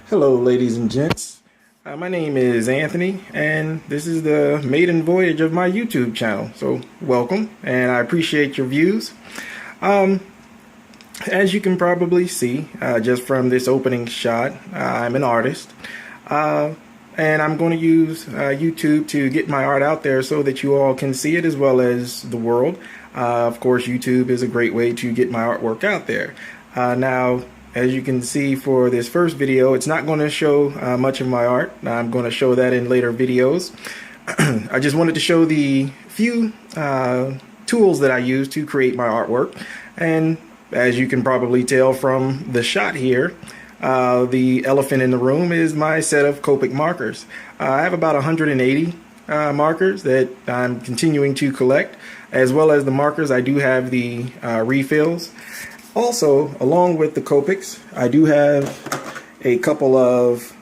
Hello, ladies and gents. My name is Anthony, and this is the maiden voyage of my YouTube channel. So, welcome, and I appreciate your views. As you can probably see, just from this opening shot, I'm an artist, and I'm going to use YouTube to get my art out there so that you all can see it as well as the world. Of course, YouTube is a great way to get my artwork out there. Now, as you can see for this first video, it's not going to show much of my art. I'm going to show that in later videos. I just wanted to show the few tools that I use to create my artwork. And as you can probably tell from the shot here, the elephant in the room is my set of Copic markers. I have about 180 markers that I'm continuing to collect. As well as the markers, I do have the refills. Also, along with the Copics, I do have a couple of,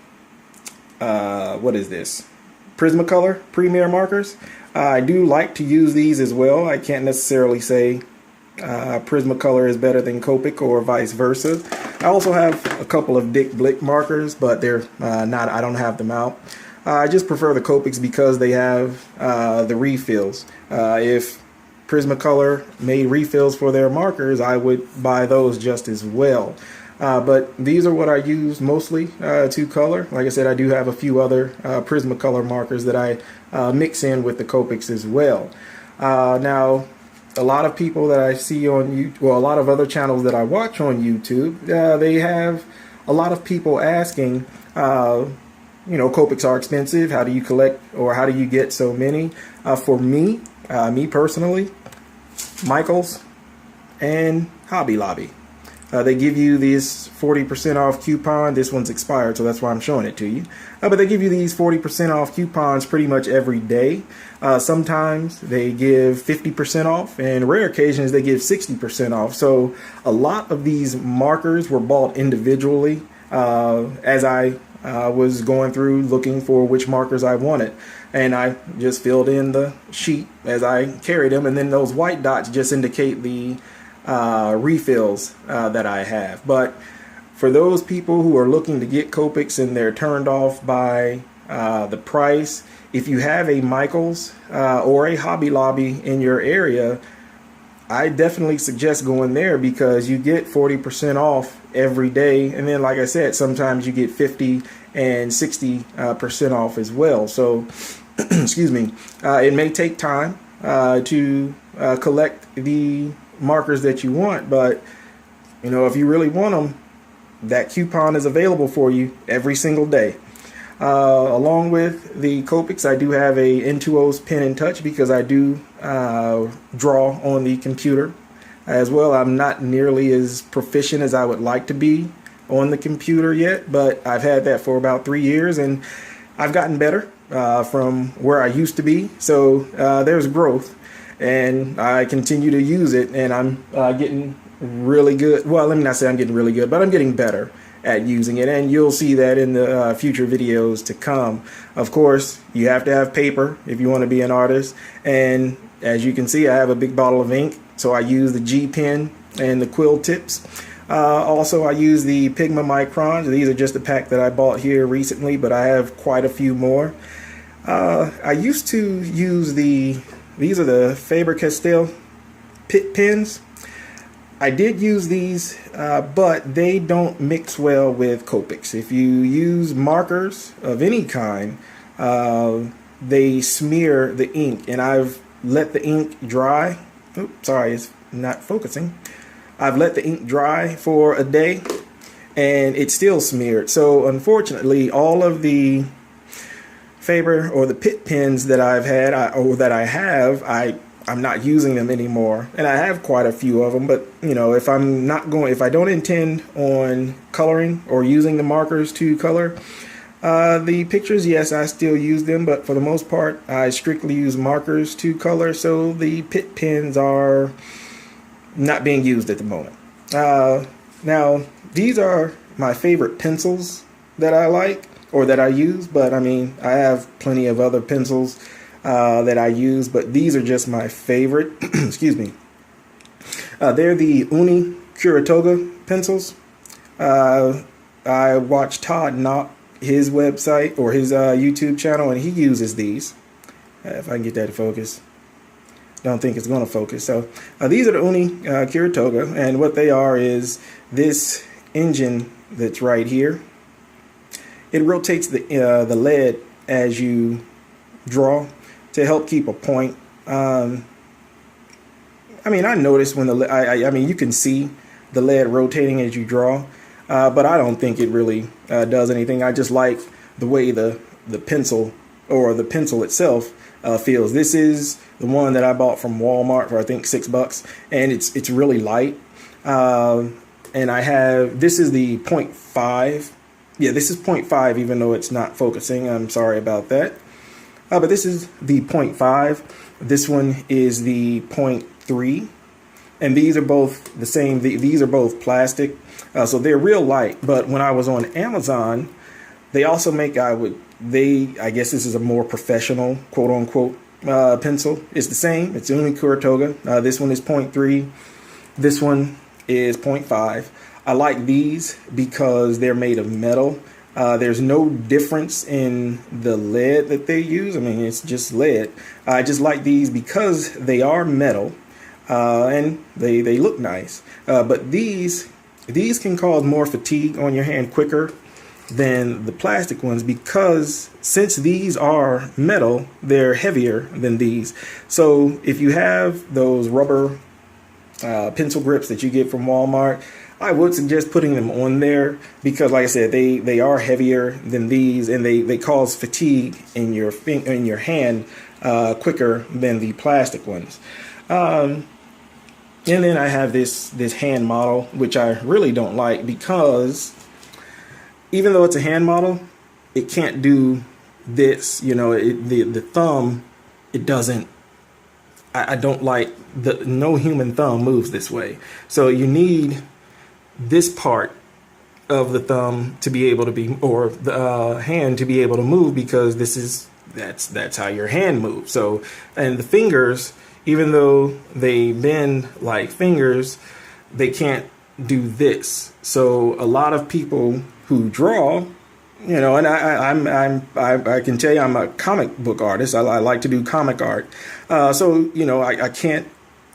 what is this? Prismacolor Premier markers. I do like to use these as well. I can't necessarily say Prismacolor is better than Copic or vice versa. I also have a couple of Dick Blick markers, but they're not, I don't have them out. I just prefer the Copics because they have the refills. If Prismacolor made refills for their markers, I would buy those just as well. But these are what I use mostly to color. Like I said, I do have a few other Prismacolor markers that I mix in with the Copics as well. Now, a lot of people that I see on YouTube, well, a lot of other channels that I watch on YouTube, they have a lot of people asking, you know, Copics are expensive. How do you collect, or how do you get so many? For me, me personally, Michaels and Hobby Lobby. They give you this 40% off coupon. This one's expired, so that's why I'm showing it to you. But they give you these 40% off coupons pretty much every day. Sometimes they give 50% off, and rare occasions they give 60% off. So a lot of these markers were bought individually as I was going through looking for which markers I wanted, and I just filled in the sheet as I carried them, and then those white dots just indicate the refills that I have. But for those people who are looking to get Copics and they're turned off by the price, if you have a Michaels or a Hobby Lobby in your area, I definitely suggest going there because you get 40% off every day, and then like I said, sometimes you get 50 and 60% off as well. So excuse me, it may take time to collect the markers that you want, but you know, if you really want them, that coupon is available for you every single day. Along with the Copics, I do have a Intuos Pen and Touch because I do draw on the computer as well. I'm not nearly as proficient as I would like to be on the computer yet, but I've had that for about 3 years and I've gotten better from where I used to be. So there's growth, and I continue to use it, and I'm getting really good. Well, let me not say I'm getting really good, but I'm getting better at using it, and you'll see that in the future videos to come. Of course, you have to have paper if you want to be an artist, and as you can see, I have a big bottle of ink, so I use the G pen and the quill tips. Also, I use the Pigma Microns. These are just a pack that I bought here recently, but I have quite a few more. I used to use these are the Faber-Castell Pitt pens. I did use these, but they don't mix well with Copics. If you use markers of any kind, they smear the ink, and I've let the ink dry. Oops, sorry, it's not focusing. I've let the ink dry for a day, and it's still smeared. So unfortunately, all of the Faber or the Pitt pens that I've had, or that I have, I'm not using them anymore, and I have quite a few of them. But you know, if I don't intend on coloring or using the markers to color the pictures, yes, I still use them, but for the most part, I strictly use markers to color. So the Pitt pens are not being used at the moment. Now, these are my favorite pencils that I like, or that I use, but I mean, I have plenty of other pencils that I use, but these are just my favorite. Excuse me. They're the Uni Kuratoga pencils. I watched Todd Knock, his website or his YouTube channel, and he uses these. If I can get that to focus. Don't think it's going to focus. So these are the Uni Kuratoga, and what they are is this engine that's right here. It rotates the lead as you draw to help keep a point. I mean, I noticed when I mean, you can see the lead rotating as you draw, but I don't think it really does anything. I just like the way the pencil or the pencil itself feels. This is the one that I bought from Walmart for I think $6, and it's really light. And I have, this is the 0.5. Yeah, this is 0.5, even though it's not focusing. I'm sorry about that. But this is the 0.5. This one is the 0.3. And these are both the same. These are both plastic. So they're real light. But when I was on Amazon, they also make, I guess this is a more professional, quote unquote, pencil. It's the same. It's Uni Kuratoga. This one is 0.3. This one is 0.5. I like these because they're made of metal. There's no difference in the lead that they use. I mean, it's just lead. I just like these because they are metal and they look nice. But these can cause more fatigue on your hand quicker than the plastic ones, because since these are metal, they're heavier than these. So if you have those rubber pencil grips that you get from Walmart, I would suggest putting them on there, because like I said, they are heavier than these, and they cause fatigue in your hand quicker than the plastic ones. And then I have this hand model, which I really don't like, because even though it's a hand model, it can't do this. You know, the thumb, it doesn't. I don't like no human thumb moves this way. So you need this part of the thumb to be able to be, or the hand to be able to move, because that's how your hand moves. So, and the fingers, even though they bend like fingers, they can't do this. So a lot of people who draw, you know, and I can tell you I'm a comic book artist. I like to do comic art. So, you know, I can't,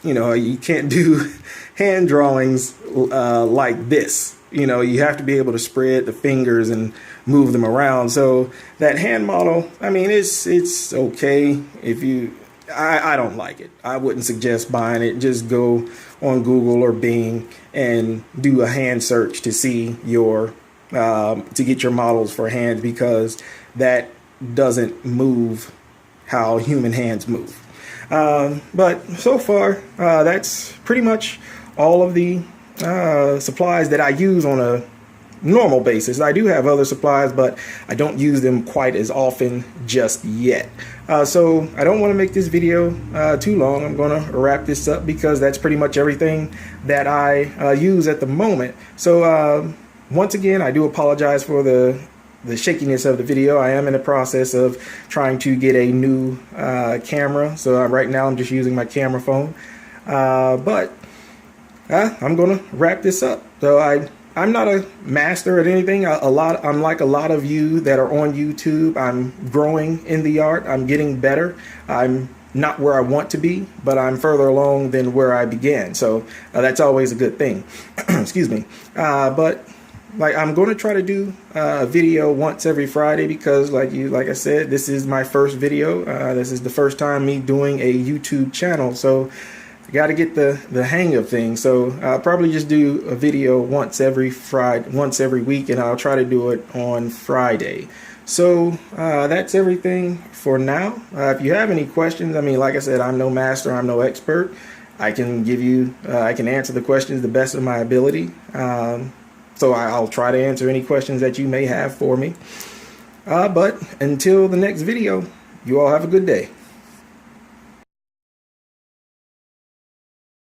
you know, you can't do hand drawings like this. You know, you have to be able to spread the fingers and move them around. So that hand model, I mean, it's okay. If you, I don't like it. I wouldn't suggest buying it. Just go on Google or Bing and do a hand search to see your to get your models for hands, because that doesn't move how human hands move. But so far, that's pretty much all of the supplies that I use on a normal basis. I do have other supplies, but I don't use them quite as often just yet. So I don't want to make this video too long. I'm going to wrap this up, because that's pretty much everything that I use at the moment. So once again, I do apologize for the shakiness of the video. I am in the process of trying to get a new camera. So right now I'm just using my camera phone. But I'm going to wrap this up. So I'm not a master at anything. I'm like a lot of you that are on YouTube. I'm growing in the art. I'm getting better. I'm not where I want to be, but I'm further along than where I began. So that's always a good thing. Excuse me. But like, I'm going to try to do a video once every Friday, because like I said, this is my first video. This is the first time me doing a YouTube channel. So I got to get the hang of things. So I'll probably just do a video once every week, and I'll try to do it on Friday. So that's everything for now. If you have any questions, I mean, like I said, I'm no master, I'm no expert. I can give you, I can answer the questions the best of my ability. So I'll try to answer any questions that you may have for me. But until the next video, you all have a good day.